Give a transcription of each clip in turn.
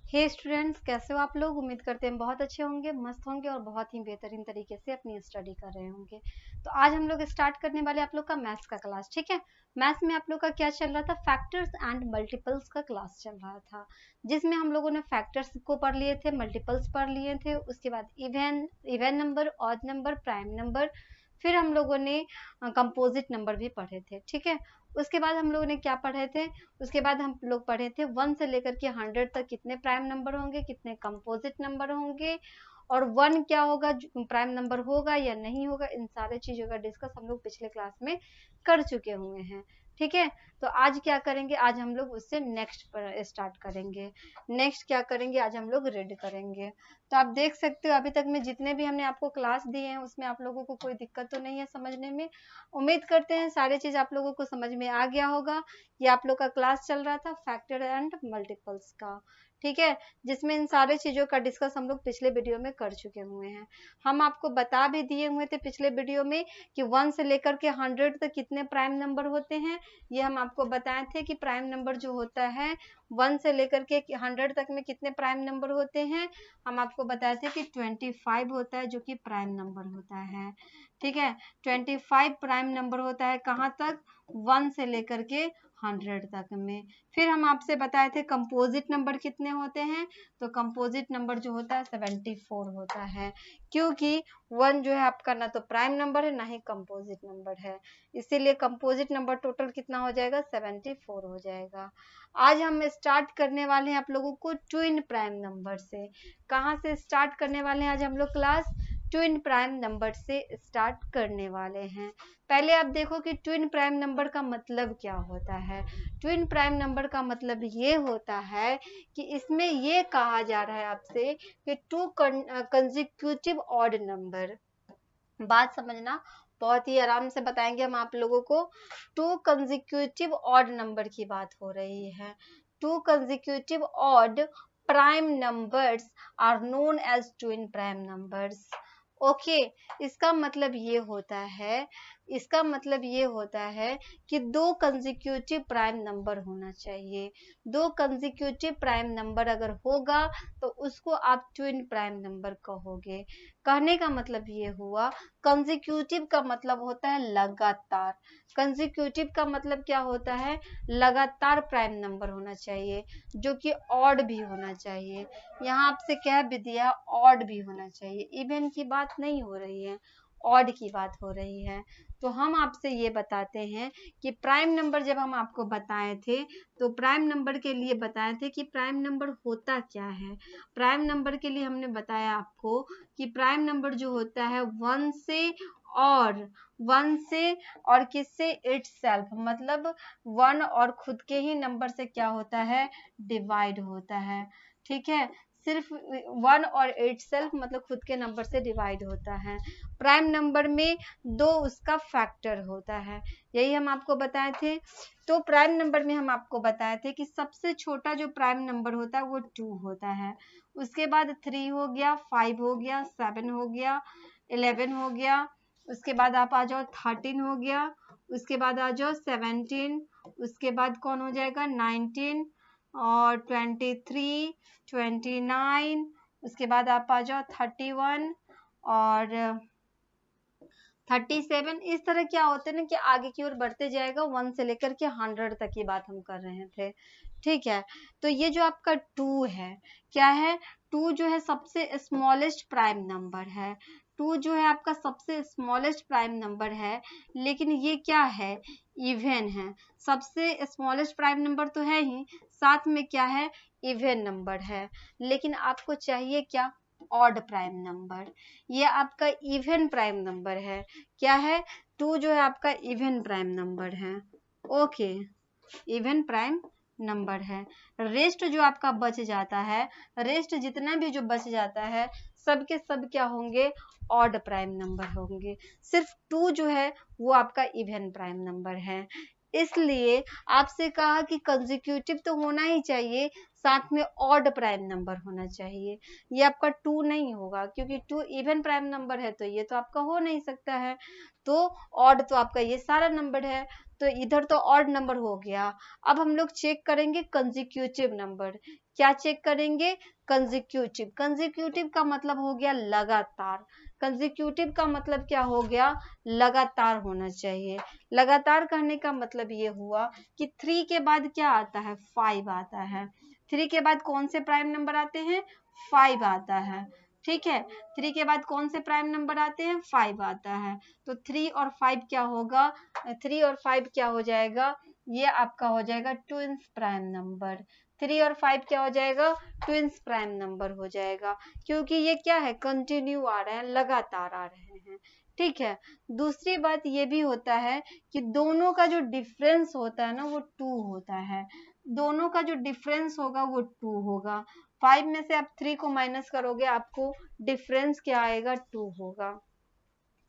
हे students, कैसे हो आप लोग? उम्मीद करते हैं बहुत अच्छे होंगे, मस्त होंगे और बहुत ही बेहतरीन तरीके से अपनी स्टडी कर रहे होंगे। तो आज हम लोग स्टार्ट करने वाले आप लोग का मैथ्स का क्लास। ठीक है, मैथ्स में आप लोग का क्या चल रहा था? फैक्टर्स एंड मल्टीपल्स का क्लास चल रहा था, जिसमें हम लोगों ने फैक्टर्स को पढ़ लिए थे, मल्टीपल्स पढ़ लिए थे, उसके बाद even number, odd number, prime number, फिर हम लोगों ने कंपोजिट नंबर भी पढ़े थे। ठीक है, उसके बाद हम लोगों ने क्या पढ़े थे? उसके बाद हम लोग पढ़े थे 1 से लेकर के 100 तक कितने प्राइम नंबर होंगे, कितने कंपोजिट नंबर होंगे, और 1 क्या होगा, प्राइम नंबर होगा या नहीं होगा। इन सारे चीजों का डिस्कस हम लोग पिछले क्लास में कर चुके हुए हैं। ठीक है, तो आज क्या करेंगे? आज हम लोग उससे नेक्स्ट पर स्टार्ट करेंगे। नेक्स्ट क्या करेंगे? आज हम लोग रीड करेंगे। तो आप देख सकते हो अभी तक में जितने भी हमने आपको क्लास दिए हैं उसमें आप लोगों को कोई दिक्कत तो नहीं है समझने में। उम्मीद करते हैं सारी चीज आप लोगों को समझ में आ गया होगा। ये आप लोग का क्लास चल रहा था फैक्टर एंड मल्टीपल्स का। ठीक है, जिसमें इन सारे चीजों का डिस्कस हम लोग पिछले वीडियो में कर चुके हुए हैं। हम आपको बता भी दिए हुए थे पिछले वीडियो में कि 1 से लेकर के 100 तक कितने प्राइम नंबर होते हैं। ये हम आपको बताए थे कि प्राइम नंबर जो होता है 1 से लेकर के 100 तक में कितने प्राइम नंबर होते हैं। हम आपको बताए थे कि 25 होता है जो कि प्राइम नंबर होता है। ठीक है, 25 प्राइम नंबर होता है कहाँ तक? 1 से लेकर के 100 तक में। फिर हम आपसे बताए थे कंपोजिट नंबर कितने होते हैं, तो कंपोजिट नंबर जो होता है 74 होता है, क्योंकि 1 जो है आपका ना तो प्राइम नंबर है ना ही कंपोजिट नंबर है, इसीलिए कंपोजिट नंबर टोटल कितना हो जाएगा? 74 हो जाएगा। आज हम स्टार्ट करने वाले हैं आप लोगों को ट्विन प्राइम नंबर से। कहाँ से स्टार्ट करने वाले हैं आज हम लोग क्लास? ट्विन प्राइम नंबर से स्टार्ट करने वाले हैं। पहले आप देखो कि ट्विन प्राइम नंबर का मतलब क्या होता है। ट्विन प्राइम नंबर का मतलब ये होता है कि इसमें ये कहा जा रहा है आपसे कि 2 कंसेक्यूटिव ऑड नंबर। बात समझना, बहुत ही आराम से बताएंगे हम आप लोगों को। 2 कंसेक्यूटिव ऑड नंबर की बात हो रही है। 2 consecutive odd prime numbers are known as twin prime numbers. Okay, इसका मतलब ये होता है, इसका मतलब ये होता है कि 2 कंसेक्यूटिव प्राइम नंबर होना चाहिए। 2 कंसेक्यूटिव प्राइम नंबर अगर होगा तो उसको आप ट्विन प्राइम नंबर कहोगे। कहने का मतलब ये हुआ, कंसेक्यूटिव का मतलब होता है लगातार। कंसेक्यूटिव का मतलब क्या होता है? लगातार प्राइम नंबर होना चाहिए, जो कि ऑड भी होना चाहिए। यहाँ आपसे कह भी दिया ऑड भी होना चाहिए, इवन की बात नहीं हो रही है, ऑड की बात हो रही है। तो हम आपसे ये बताते हैं कि प्राइम नंबर जब हम आपको बताए थे तो प्राइम नंबर के लिए बताए थे कि प्राइम नंबर होता क्या है। प्राइम नंबर के लिए हमने बताया आपको कि प्राइम नंबर जो होता है 1 से और 1 से और किससे? इटसेल्फ, मतलब 1 और खुद के ही नंबर से क्या होता है? डिवाइड होता है। ठीक है, सिर्फ 1 और इटसेल्फ मतलब खुद के नंबर से डिवाइड होता है। प्राइम नंबर में 2 उसका फैक्टर होता है, यही हम आपको बताए थे। तो प्राइम नंबर में हम आपको बताए थे कि सबसे छोटा जो प्राइम नंबर होता है वो 2 होता है। उसके बाद 3 हो गया, 5 हो गया, 7 हो गया, 11 हो गया, उसके बाद आप आ जाओ 13 हो गया, उसके बाद आ जाओ 17, उसके बाद कौन हो जाएगा? 19 और 23, 29, उसके बाद आप आ जाओ 31 और 37। इस तरह क्या होते हैं ना कि आगे की ओर बढ़ते जाएगा, 1 से लेकर के 100 तक की बात हम कर रहे थे। ठीक है, तो ये जो आपका 2 है, क्या है? 2 जो है सबसे स्मॉलेस्ट प्राइम नंबर है। 2 जो है आपका सबसे स्मॉलेस्ट प्राइम नंबर है, लेकिन ये क्या है? इवन है। सबसे स्मॉलेस्ट प्राइम नंबर तो है ही, साथ में क्या है? इवन नंबर है। लेकिन आपको चाहिए क्या? Odd prime number. ये आपका इवन प्राइम नंबर है। क्या है? 2 जो है आपका इवन प्राइम नंबर है। ओके, इवन प्राइम नंबर है। रेस्ट जो आपका बच जाता है, रेस्ट जितना भी जो बच जाता है, सब के सब क्या होंगे? ऑड प्राइम नंबर होंगे। सिर्फ 2 जो है वो आपका इवन प्राइम नंबर है। इसलिए आपसे कहा कि कंसेक्यूटिव तो होना ही चाहिए, साथ में ऑड प्राइम नंबर होना चाहिए। ये आपका 2 नहीं होगा, क्योंकि 2 इवन प्राइम नंबर है तो ये तो आपका हो नहीं सकता है। तो ऑड तो आपका ये सारा नंबर है, तो इधर तो ऑड नंबर हो गया। अब हम लोग चेक करेंगे कंसेक्यूटिव नंबर। क्या चेक करेंगे? कंसेक्यूटिव। कंसेक्यूटिव का मतलब हो गया लगातार। कंसेक्यूटिव का मतलब क्या हो गया? लगातार होना चाहिए। लगातार कहने का मतलब ये हुआ कि 3 के बाद क्या आता है? 5 आता है। 3 के बाद कौन से प्राइम नंबर आते हैं? 5 आता है। ठीक है, 3 के बाद कौन से प्राइम नंबर आते हैं? 5 आता है। तो 3 और 5 क्या होगा? 3 और 5 क्या हो जाएगा? ये आपका हो जाएगा ट्विंस प्राइम नंबर। 3 और 5 क्या हो जाएगा? ट्विंस प्राइम नंबर हो जाएगा, क्योंकि ये क्या है? कंटिन्यू आ रहे हैं, लगातार आ रहे हैं। ठीक है, दूसरी बात ये भी होता है कि दोनों का जो डिफरेंस होता है ना वो 2 होता है। दोनों का जो डिफरेंस होगा वो 2 होगा। 5 में से आप 3 को माइनस करोगे, आपको डिफरेंस क्या आएगा? 2 होगा।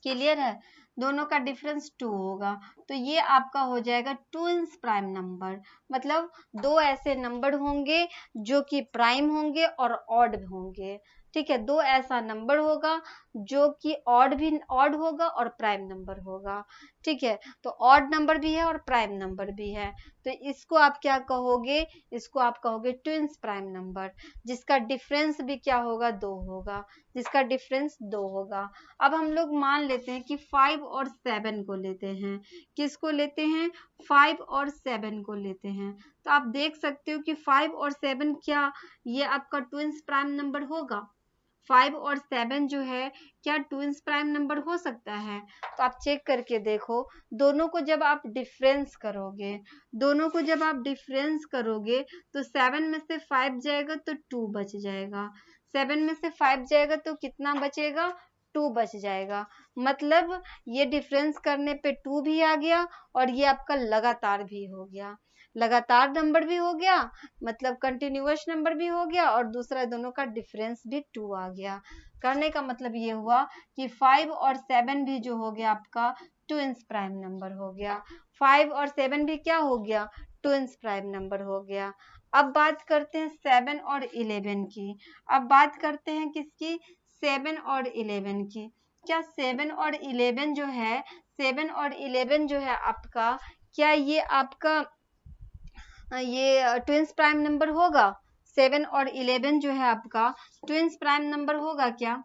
क्लियर है? दोनों का डिफरेंस 2 होगा। तो ये आपका हो जाएगा ट्विंस प्राइम नंबर। मतलब दो ऐसे नंबर होंगे जो कि प्राइम होंगे और ऑड होंगे। ठीक है, दो ऐसा नंबर होगा जो कि ऑड होगा और प्राइम नंबर होगा। ठीक है, तो ऑड नंबर भी है और प्राइम नंबर भी है, तो इसको आप क्या कहोगे? इसको आप कहोगे ट्विंस प्राइम नंबर, जिसका डिफरेंस भी क्या होगा? 2 होगा। जिसका डिफरेंस 2 होगा। अब हम लोग मान लेते हैं कि 5 और 7 को लेते हैं। किसको लेते हैं? 5 और 7 को लेते हैं। तो आप देख सकते हो कि 5 और 7 क्या ये आपका ट्विंस प्राइम नंबर होगा? 5 और 7 जो है क्या ट्विंस प्राइम नंबर हो सकता है? तो आप चेक करके देखो, दोनों को जब आप डिफरेंस करोगे तो 7 में से 5 जाएगा तो 2 बच जाएगा। 7 में से 5 जाएगा तो कितना बचेगा? 2 बच जाएगा। मतलब ये डिफरेंस करने पे 2 भी आ गया और ये आपका लगातार भी हो गया। लगातार नंबर भी हो गया, मतलब कंटिन्यूअस नंबर भी हो गया, और दूसरा दोनों का डिफरेंस भी 2 आ गया। करने का मतलब ये हुआ कि 5 और 7 भी जो हो गया आपका ट्विंस प्राइम नंबर हो गया। 5 और 7 भी क्या हो गया? ट्विंस प्राइम नंबर हो गया। अब बात करते हैं 7 और 11 की। अब बात करते हैं किसकी? 7 और 11 की। क्या 7 और 11 जो है, 7 और 11 जो है आपका, क्या ये आपका ये ट्विंस प्राइम नंबर होगा? 7 और 11 जो है आपका ट्विंस प्राइम नंबर होगा क्या?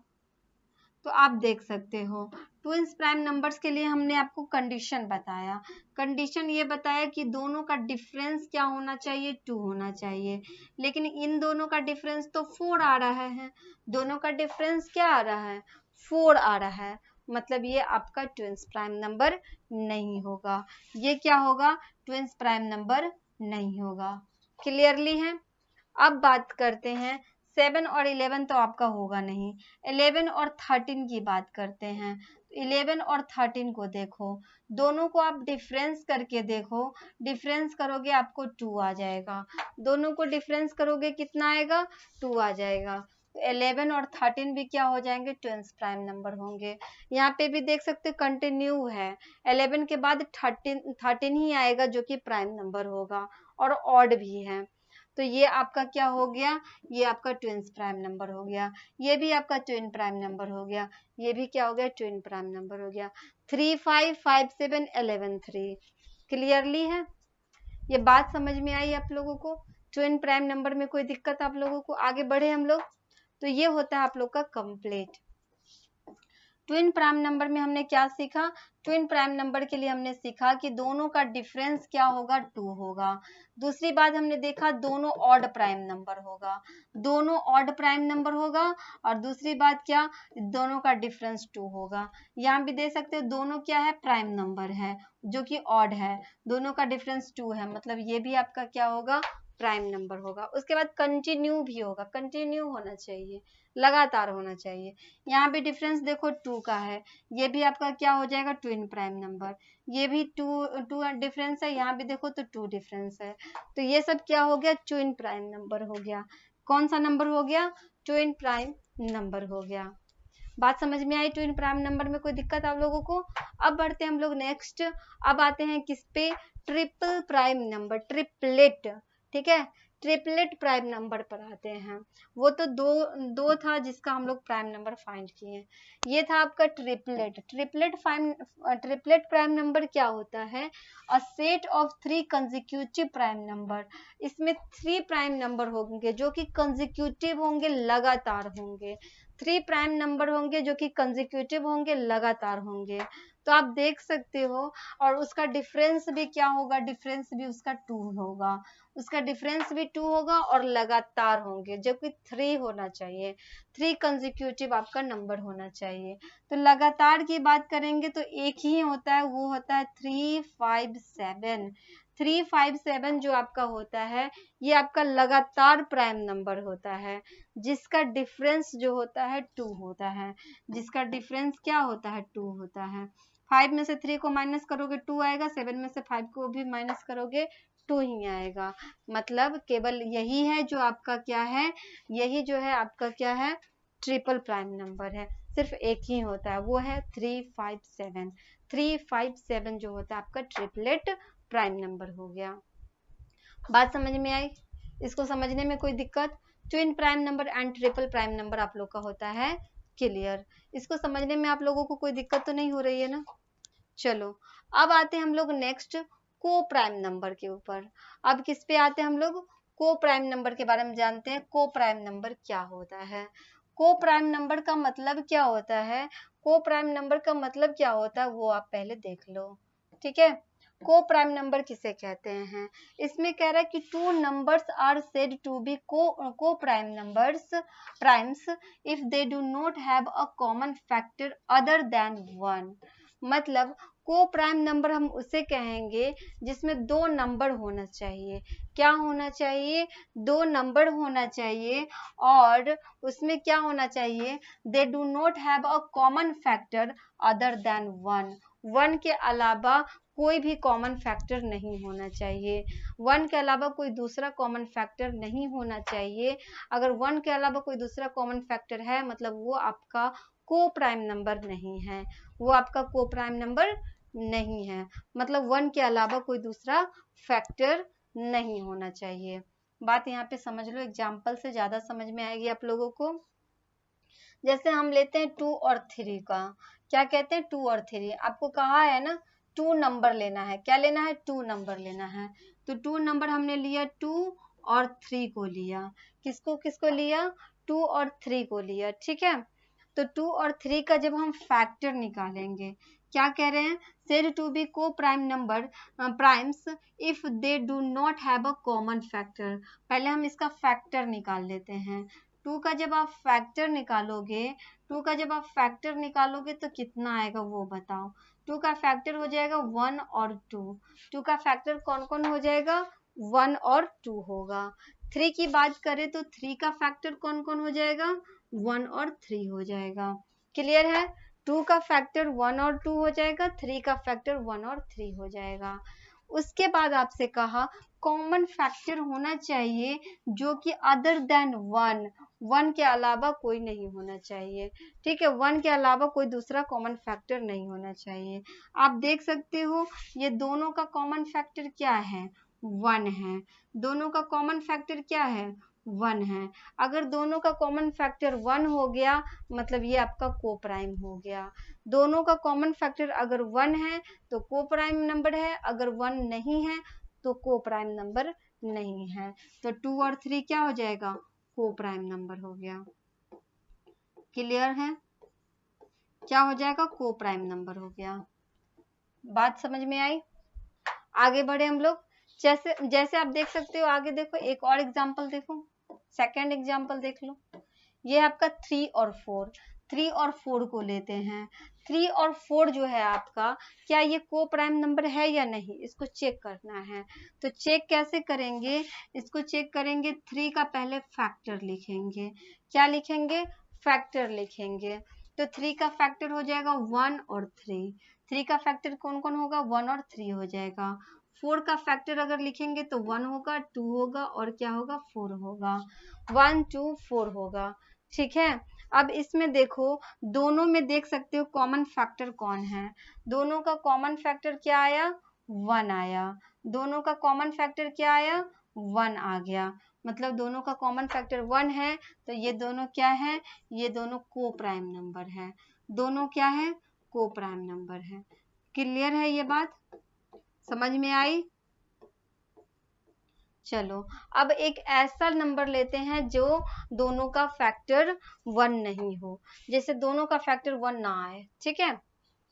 तो आप देख सकते हो, ट्विंस प्राइम नंबर्स के लिए हमने आपको कंडीशन बताया। कंडीशन ये बताया कि दोनों का डिफरेंस क्या होना चाहिए? 2 होना चाहिए। लेकिन इन दोनों का डिफरेंस तो 4 आ रहा है। दोनों का डिफरेंस क्या आ रहा है? 4 आ रहा है। मतलब ये आपका ट्विंस प्राइम नंबर नहीं होगा। ये क्या होगा? ट्विंस प्राइम नंबर नहीं होगा। क्लियरली है? अब बात करते हैं 7 और 11 तो आपका होगा नहीं। 11 और 13 की बात करते हैं। 11 और 13 को देखो, दोनों को आप डिफरेंस करके देखो। डिफरेंस करोगे आपको 2 आ जाएगा। दोनों को डिफरेंस करोगे कितना आएगा? 2 आ जाएगा। तो 11 और 13 भी क्या हो जाएंगे? ट्विंस प्राइम नंबर होंगे। यहाँ पे भी देख सकते कंटिन्यू है। 11 के बाद 13 ही आएगा जो कि प्राइम नंबर होगा और ऑड भी है। तो ये आपका क्या हो गया? ये आपका ट्विंस प्राइम नंबर हो गया। ये भी आपका ट्विन प्राइम नंबर हो गया। ये भी क्या हो गया? ट्विन प्राइम नंबर हो गया। 3 5 5 7 11 3। क्लियरली है? ये बात समझ में आई आप लोगों को? ट्विन प्राइम नंबर में कोई दिक्कत आप लोगों को? आगे बढ़े हम लोग। तो ये होता है आप लोग का कंप्लीट। ट्विन प्राइम नंबर में हमने क्या सीखा? ट्विन प्राइम नंबर के लिए हमने सीखा कि दोनों का डिफरेंस क्या होगा? 2 होगा। दूसरी बात हमने देखा दोनों ऑड प्राइम नंबर होगा। दोनों ऑड प्राइम नंबर होगा। और दूसरी बात क्या? दोनों का डिफरेंस 2 होगा। यहाँ भी देख सकते हो दोनों क्या है? प्राइम नंबर है जो कि ऑड है। दोनों का डिफरेंस 2 है, मतलब ये भी आपका क्या होगा? प्राइम नंबर होगा। उसके बाद कंटिन्यू भी होगा। कंटिन्यू होना चाहिए, लगातार होना चाहिए। यहाँ भी डिफरेंस देखो 2 का है। ये भी आपका क्या हो जाएगा? Twin prime number. ये भी 2 डिफरेंस है। यहाँ भी देखो तो 2 डिफरेंस है। तो ये सब क्या हो गया? ट्विन प्राइम नंबर हो गया। कौन सा नंबर हो गया? ट्विन प्राइम नंबर हो गया। बात समझ में आई? ट्विन प्राइम नंबर में कोई दिक्कत आप लोगों को? अब बढ़ते हैं हम लोग नेक्स्ट। अब आते हैं किस पे? Triple prime number, triplet. ठीक है, ट्रिपलेट प्राइम नंबर पर आते हैं। वो तो दो था जिसका हम लोग प्राइम नंबर फाइंड किए। ये था आपका ट्रिपलेट प्राइम नंबर क्या होता है? A set of 3 consecutive prime number. इसमें 3 प्राइम नंबर होंगे जो कि कंसेक्यूटिव होंगे, लगातार होंगे। 3 प्राइम नंबर होंगे जो कि कंसेक्यूटिव होंगे, लगातार होंगे। तो आप देख सकते हो, और उसका डिफरेंस भी क्या होगा? डिफरेंस भी उसका 2 होगा। उसका डिफरेंस भी 2 होगा और लगातार होंगे, जबकि 3 होना चाहिए। 3 कंसेक्यूटिव आपका नंबर होना चाहिए। तो लगातार की बात करेंगे तो एक ही होता है, वो होता है 357। 357 जो आपका होता है, ये आपका लगातार प्राइम नंबर होता है, जिसका डिफरेंस जो होता है 2 होता है। जिसका डिफरेंस क्या होता है? 2 होता है। 5 में से 3 को माइनस करोगे 2 आएगा, 7 में से 5 को भी माइनस करोगे 2 ही आएगा। मतलब केवल यही है जो आपका क्या है, यही जो है आपका क्या है? ट्रिपल प्राइम नंबर है। सिर्फ एक ही होता है, वो है 357। 357 जो होता है आपका ट्रिपलेट प्राइम नंबर हो गया। बात समझ में आई? इसको समझने में कोई दिक्कत? Twin prime number and triple prime number आप लोग का होता है क्लियर। इसको समझने में आप लोगों को कोई दिक्कत तो नहीं हो रही है ना? चलो अब आते हैं हम लोग नेक्स्ट को प्राइम नंबर के ऊपर। अब किस पे आते हैं हम लोग? को प्राइम नंबर के बारे में जानते हैं। को प्राइम नंबर क्या होता है? को प्राइम नंबर का मतलब क्या होता है? को प्राइम नंबर का मतलब क्या होता है वो आप पहले देख लो, ठीक है। को प्राइम नंबर किसे कहते हैं? इसमें कह रहा है कि 2 numbers are said to be co prime numbers primes if they do not have a common factor other than 1। मतलब को प्राइम नंबर हम उसे कहेंगे जिसमें 2 नंबर होना चाहिए। क्या होना चाहिए? 2 नंबर होना चाहिए, और उसमें क्या होना चाहिए? दे do not have a common factor other than 1। 1 के अलावा कोई भी कॉमन फैक्टर नहीं होना चाहिए। 1 के अलावा कोई दूसरा कॉमन फैक्टर नहीं होना चाहिए। अगर 1 के अलावा कोई दूसरा कॉमन फैक्टर है, मतलब वो आपका को प्राइम नंबर नहीं है। वो आपका को प्राइम नंबर नहीं है, मतलब 1 के अलावा कोई दूसरा फैक्टर नहीं होना चाहिए। बात यहाँ पे समझ लो, एग्जाम्पल से ज्यादा समझ में आएगी आप लोगों को। जैसे हम लेते हैं 2 और 3 का। क्या कहते हैं? 2 और 3। आपको कहा है ना 2 नंबर लेना है। क्या लेना है? 2 नंबर लेना है। तो 2 नंबर हमने लिया, 2 और 3 को लिया। किसको किसको लिया? 2 और 3 को लिया, ठीक है। तो 2 और 3 का जब हम फैक्टर निकालेंगे, क्या कह रहे हैं? Said to be co prime number primes if they do not have a common factor. पहले हम इसका फैक्टर निकाल लेते हैं। 2 का जब आप फैक्टर निकालोगे, 2 का जब आप फैक्टर निकालोगे तो कितना आएगा वो बताओ। 2 का फैक्टर हो जाएगा 1 और 2। 2 का फैक्टर कौन कौन हो जाएगा? 1 और 2 होगा। 3 की बात करें तो 3 का फैक्टर कौन कौन हो जाएगा? 1 और 3 हो जाएगा। क्लियर है? 2 का फैक्टर 1 और 2 हो जाएगा, 3 का फैक्टर 1 और 3 हो जाएगा। उसके बाद आपसे कहा कॉमन फैक्टर होना चाहिए जो कि अदर देन 1। 1 के अलावा कोई नहीं होना चाहिए, ठीक है। 1 के अलावा कोई दूसरा कॉमन फैक्टर नहीं होना चाहिए। आप देख सकते हो ये दोनों का कॉमन फैक्टर क्या है? 1 है। दोनों का कॉमन फैक्टर क्या है? 1 है। अगर दोनों का कॉमन फैक्टर 1 हो गया, मतलब ये आपका को प्राइम हो गया। दोनों का कॉमन फैक्टर अगर 1 है तो को प्राइम नंबर है, अगर 1 नहीं है तो को प्राइम नंबर नहीं है। तो 2 और 3 क्या हो जाएगा? को प्राइम नंबर हो गया। क्लियर है? क्या हो जाएगा? को प्राइम नंबर हो गया। बात समझ में आई? आगे बढ़े हम लोग। जैसे जैसे आप देख सकते हो, आगे देखो एक और एग्जांपल देखो, सेकंड एग्जांपल देख लो। ये आपका 3 और 4। 3 और 4 को लेते हैं। 3 और 4 जो है आपका, क्या ये को प्राइम नंबर है या नहीं, इसको चेक करना है। तो चेक कैसे करेंगे? इसको चेक करेंगे, 3 का पहले फैक्टर लिखेंगे। क्या लिखेंगे? फैक्टर लिखेंगे। तो 3 का फैक्टर हो जाएगा 1 और 3। 3 का फैक्टर कौन कौन होगा? 1 और 3 हो जाएगा। 4 का फैक्टर अगर लिखेंगे तो 1 होगा, 2 होगा और क्या होगा? 4 होगा। 1 2 4 होगा, ठीक है। अब इसमें देखो, दोनों में देख सकते हो कॉमन फैक्टर कौन है। दोनों का कॉमन फैक्टर क्या आया? 1 आया। दोनों का कॉमन फैक्टर क्या आया? 1 आ गया, मतलब दोनों का कॉमन फैक्टर 1 है, तो ये दोनों क्या है, ये दोनों को प्राइम नंबर है, दोनों क्या है, को प्राइम नंबर है। क्लियर है ये बात, समझ में आई? चलो अब एक ऐसा नंबर लेते हैं जो दोनों का फैक्टर 1 नहीं हो, जैसे दोनों का फैक्टर 1 ना आए, ठीक है,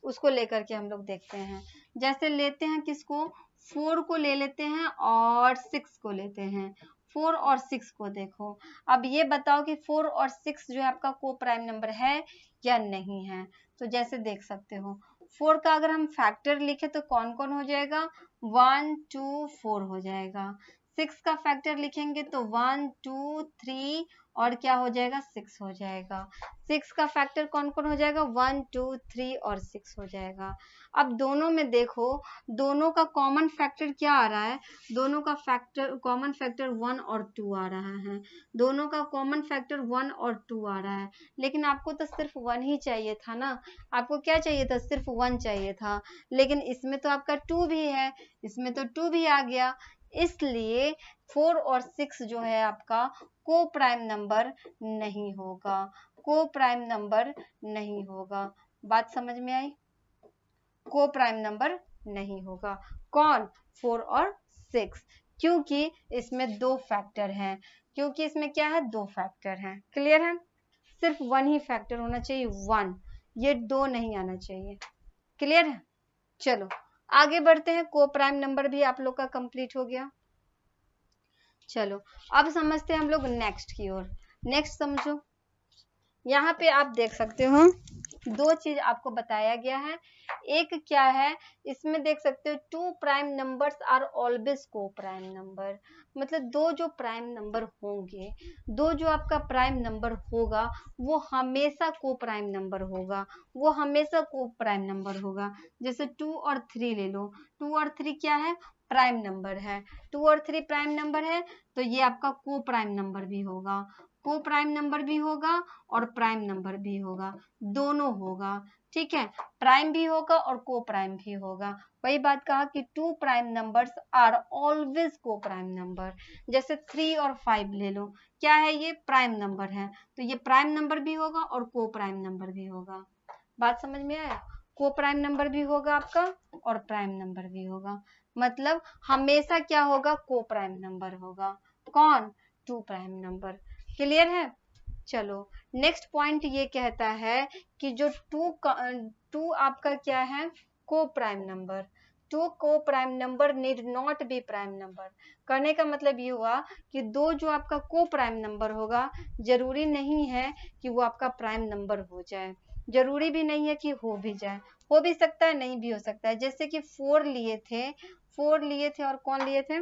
उसको लेकर के हम लोग देखते हैं। जैसे लेते हैं किसको, 4 को ले लेते हैं और 6 को लेते हैं। 4 और 6 को देखो, अब ये बताओ कि 4 और 6 जो है आपका को प्राइम नंबर है या नहीं है। तो जैसे देख सकते हो 4 का अगर हम फैक्टर लिखे तो कौन कौन हो जाएगा, 1 2 4 हो जाएगा। 6 का फैक्टर लिखेंगे तो 1 2 3 और क्या हो जाएगा, 6 हो जाएगा। 6 का फैक्टर कौन कौन हो जाएगा, 1 2 3 और 6 हो जाएगा। अब दोनों में देखो, दोनों का कॉमन फैक्टर क्या आ रहा है, दोनों का फैक्टर कॉमन फैक्टर 1 और 2 आ रहा है, दोनों का कॉमन फैक्टर 1 और 2 आ रहा है। लेकिन आपको तो सिर्फ 1 ही चाहिए था ना, आपको क्या चाहिए था, सिर्फ 1 चाहिए था, लेकिन इसमें तो आपका 2 भी है, इसमें तो 2 भी आ गया, इसलिए 4 और 6 जो है आपका को प्राइम नंबर नहीं होगा, को प्राइम नंबर नहीं होगा। बात समझ में आई, को प्राइम नंबर नहीं होगा। कौन, 4 और 6, क्योंकि इसमें दो फैक्टर हैं, क्योंकि इसमें क्या है, दो फैक्टर हैं। क्लियर है, सिर्फ 1 ही फैक्टर होना चाहिए, 1, ये 2 नहीं आना चाहिए। क्लियर है, चलो आगे बढ़ते हैं। को प्राइम नंबर भी आप लोग का कंप्लीट हो गया। चलो अब समझते हैं हम लोग नेक्स्ट की ओर। नेक्स्ट समझो, यहाँ पे आप देख सकते हो दो चीज आपको बताया गया है। एक क्या है, इसमें देख सकते हो 2 प्राइम नंबर्स आर ऑलवेज को प्राइम नंबर, मतलब दो जो प्राइम नंबर होंगे, दो जो आपका प्राइम नंबर होगा वो हमेशा को प्राइम नंबर होगा, वो हमेशा को प्राइम नंबर होगा। जैसे 2 और 3 ले लो, 2 और 3 क्या है, प्राइम नंबर है, 2 और 3 प्राइम नंबर है, तो ये आपका को प्राइम नंबर भी होगा, को प्राइम नंबर भी होगा और प्राइम नंबर भी होगा, दोनों होगा, ठीक है, प्राइम भी होगा और को प्राइम भी होगा। वही बात कहा कि 2 प्राइम नंबर्स आर ऑलवेज को प्राइम नंबर। जैसे 3 और 5 ले लो, क्या है, ये प्राइम नंबर है, तो ये प्राइम नंबर भी होगा और को प्राइम नंबर भी होगा। बात समझ में आया, को प्राइम नंबर भी होगा आपका और प्राइम नंबर भी होगा, मतलब हमेशा क्या होगा, को प्राइम नंबर होगा। कौन, 2 प्राइम नंबर। क्लियर है, चलो नेक्स्ट पॉइंट ये कहता है कि जो 2 आपका क्या है, को प्राइम नंबर, 2 को prime number need not be prime number. करने का मतलब ये हुआ कि दो जो आपका को प्राइम नंबर होगा, जरूरी नहीं है कि वो आपका प्राइम नंबर हो जाए, जरूरी भी नहीं है कि हो भी जाए, हो भी सकता है, नहीं भी हो सकता है। जैसे कि 4 लिए थे, 4 लिए थे और कौन लिए थे,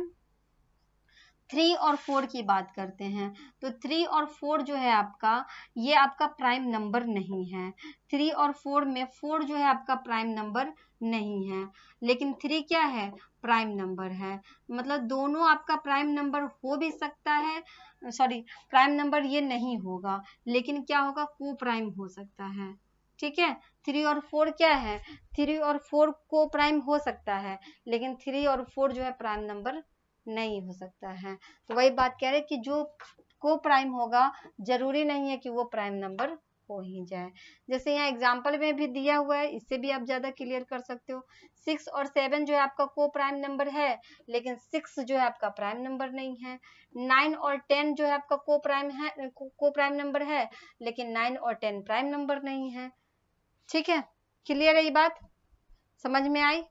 3 और 4 की बात करते हैं, तो 3 और 4 जो है आपका, ये आपका प्राइम नंबर नहीं है। 3 और 4 में 4 जो है आपका प्राइम नंबर नहीं है, लेकिन 3 क्या है, प्राइम नंबर है, मतलब दोनों आपका प्राइम नंबर हो भी सकता है, सॉरी प्राइम नंबर ये नहीं होगा, लेकिन क्या होगा, को प्राइम हो सकता है, ठीक है। 3 और 4 क्या है, 3 और 4 को प्राइम हो सकता है, लेकिन 3 और 4 जो है प्राइम नंबर नहीं हो सकता है। तो वही बात कह रहे कि जो को प्राइम होगा, जरूरी नहीं है कि वो प्राइम नंबर हो ही जाए। जैसे यहाँ एग्जाम्पल में भी दिया हुआ है, इससे भी आप ज्यादा क्लियर कर सकते हो। 6 और 7 जो है आपका को प्राइम नंबर है, लेकिन 6 जो है आपका प्राइम नंबर नहीं है। 9 और 10 जो है आपका को प्राइम है, को प्राइम नंबर है, लेकिन 9 और 10 प्राइम नंबर नहीं है। ठीक है, क्लियर है ये बात, समझ में आई?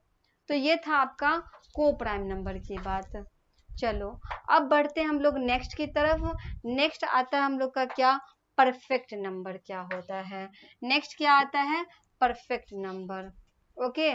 तो ये था आपका को प्राइम नंबर की बात। चलो अब बढ़ते हैं हम लोग नेक्स्ट की तरफ। नेक्स्ट आता है हम लोग का क्या, परफेक्ट नंबर क्या होता है। नेक्स्ट क्या आता है, परफेक्ट नंबर। ओके,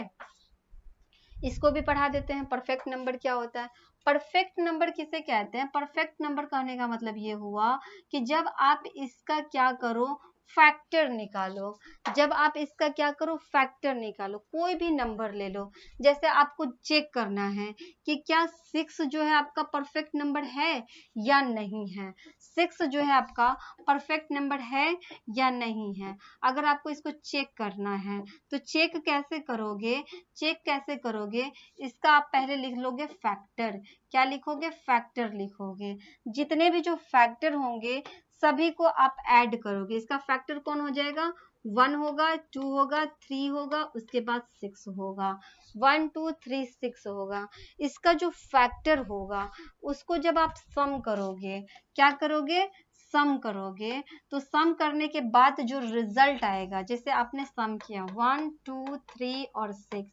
इसको भी पढ़ा देते हैं, परफेक्ट नंबर क्या होता है। परफेक्ट नंबर किसे कहते हैं, परफेक्ट नंबर कहने का मतलब ये हुआ कि जब आप इसका क्या करो, फैक्टर निकालो। जब आप इसका क्या करो, फैक्टर निकालो, कोई भी नंबर ले लो। जैसे आपको चेक करना है कि क्या 6 जो है आपका परफेक्ट नंबर है या नहीं है, 6 जो है आपका परफेक्ट नंबर है या नहीं है। अगर आपको इसको चेक करना है तो चेक कैसे करोगे, चेक कैसे करोगे, इसका आप पहले लिख लोगे फैक्टर। क्या लिखोगे, फैक्टर लिखोगे। जितने भी जो फैक्टर होंगे सभी को आप ऐड करोगे। इसका फैक्टर कौन हो जाएगा, 1 होगा, 2 होगा, 3 होगा, उसके बाद 6 होगा। 1 2 3 6 होगा। इसका जो फैक्टर होगा उसको जब आप सम करोगे, क्या करोगे, सम करोगे, तो सम करने के बाद जो रिजल्ट आएगा, जैसे आपने सम किया 1 2 3 और 6,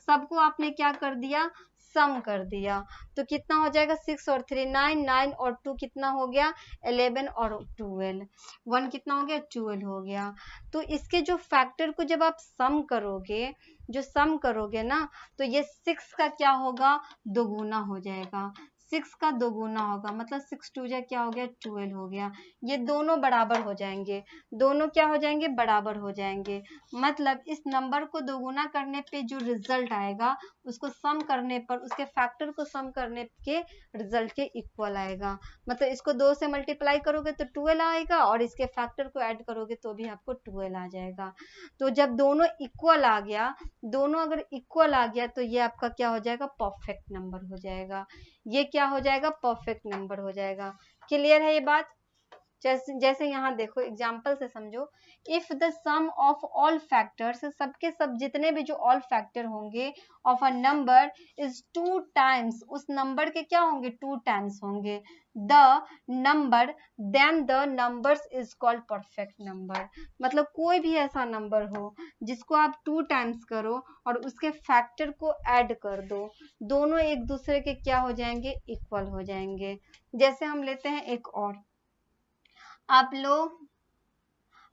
सबको आपने क्या कर दिया, सम कर दिया। तो कितना हो जाएगा, 6 और 3 9, 9 और 2 कितना हो गया, 11 और 12, 1 कितना हो गया, 12 हो गया। तो इसके जो फैक्टर को जब आप सम करोगे, जो सम करोगे ना, तो ये 6 का क्या होगा, दोगुना हो जाएगा। 6 का दोगुना होगा, मतलब 6 2 जा क्या हो गया, 12 हो गया। ये दोनों बराबर हो जाएंगे, दोनों क्या हो जाएंगे, बराबर हो जाएंगे। मतलब इस नंबर को दोगुना करने पे जो रिजल्ट आएगा उसको सम करने पर, उसके फैक्टर को सम करने के रिजल्ट के इक्वल आएगा। मतलब इसको 2 से मल्टीप्लाई करोगे तो 12 आएगा और इसके फैक्टर को ऐड करोगे तो भी आपको 12 आ जाएगा। तो जब दोनों इक्वल आ गया, दोनों अगर इक्वल आ गया तो ये आपका क्या हो जाएगा, परफेक्ट नंबर हो जाएगा। ये क्या हो जाएगा, परफेक्ट नंबर हो जाएगा। क्लियर है ये बात। जैसे जैसे यहाँ देखो एग्जाम्पल से समझो, if the sum of all factors, सबके सब जितने भी जो ऑल फैक्टर होंगे of a number is 2 times, उस नंबर के क्या होंगे, 2 टाइम्स होंगे, the number, then the numbers is called perfect number. मतलब कोई भी ऐसा नंबर हो जिसको आप 2 टाइम्स करो और उसके फैक्टर को ऐड कर दो, दोनों एक दूसरे के क्या हो जाएंगे, इक्वल हो जाएंगे। जैसे हम लेते हैं एक और, आप लोग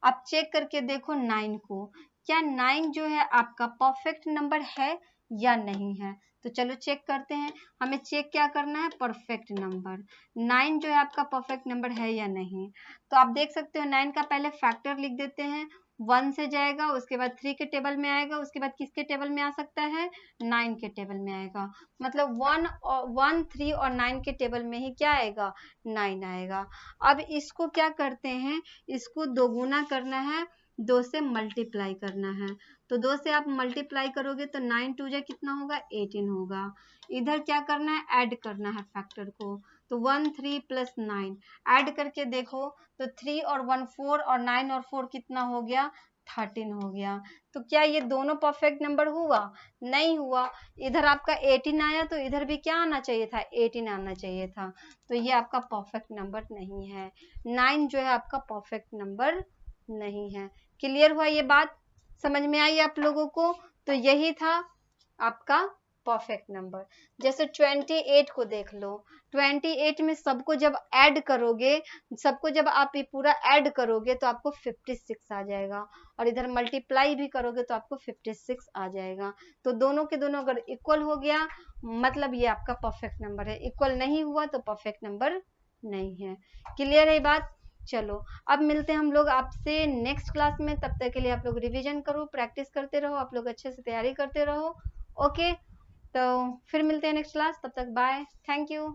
आप चेक करके देखो 9 को, क्या 9 जो है आपका परफेक्ट नंबर है या नहीं है। तो चलो चेक करते हैं। हमें चेक क्या करना है, परफेक्ट नंबर। 9 जो है आपका परफेक्ट नंबर है या नहीं। तो आप देख सकते हो 9 का पहले फैक्टर लिख देते हैं, 1 से जाएगा, उसके बाद 3 के टेबल में आएगा, उसके बाद किसके टेबल में आ सकता है, 9 के टेबल में आएगा। मतलब 1 3 और 9 के टेबल में ही क्या आएगा, 9 आएगा। अब इसको क्या करते हैं, इसको दोगुना करना है, 2 से मल्टीप्लाई करना है। तो 2 से आप मल्टीप्लाई करोगे तो 9 2 जा कितना होगा, 18 होगा। इधर क्या करना है, ऐड करना है फैक्टर को। तो 1 3 प्लस 9 ऐड करके देखो तो 3 और 1 4 और 9 और 4 कितना हो गया, 13 हो गया। तो क्या ये दोनों परफेक्ट नंबर हुआ, नहीं हुआ। इधर आपका 18 आया तो इधर भी क्या आना चाहिए था, 18 आना चाहिए था। तो ये आपका परफेक्ट नंबर नहीं है, 9 जो है आपका परफेक्ट नंबर नहीं है। क्लियर हुआ ये बात, समझ में आई आप लोगों को। तो यही था आपका परफेक्ट नंबर। जैसे 28 को देख लो, 28 में सबको जब ऐड करोगे, सबको जब आप ये पूरा ऐड करोगे तो आपको 56 आ जाएगा, और इधर मल्टीप्लाई भी करोगे तो आपको 56 आ जाएगा। तो दोनों के दोनों अगर इक्वल हो गया मतलब ये आपका परफेक्ट नंबर है, इक्वल नहीं हुआ तो परफेक्ट नंबर नहीं है। क्लियर है बात। चलो अब मिलते हैं हम लोग आपसे नेक्स्ट क्लास में। तब तक के लिए आप लोग रिवीजन करो, प्रैक्टिस करते रहो, आप लोग अच्छे से तैयारी करते रहो। ओके, तो फिर मिलते हैं नेक्स्ट क्लास, तब तक बाय, थैंक यू।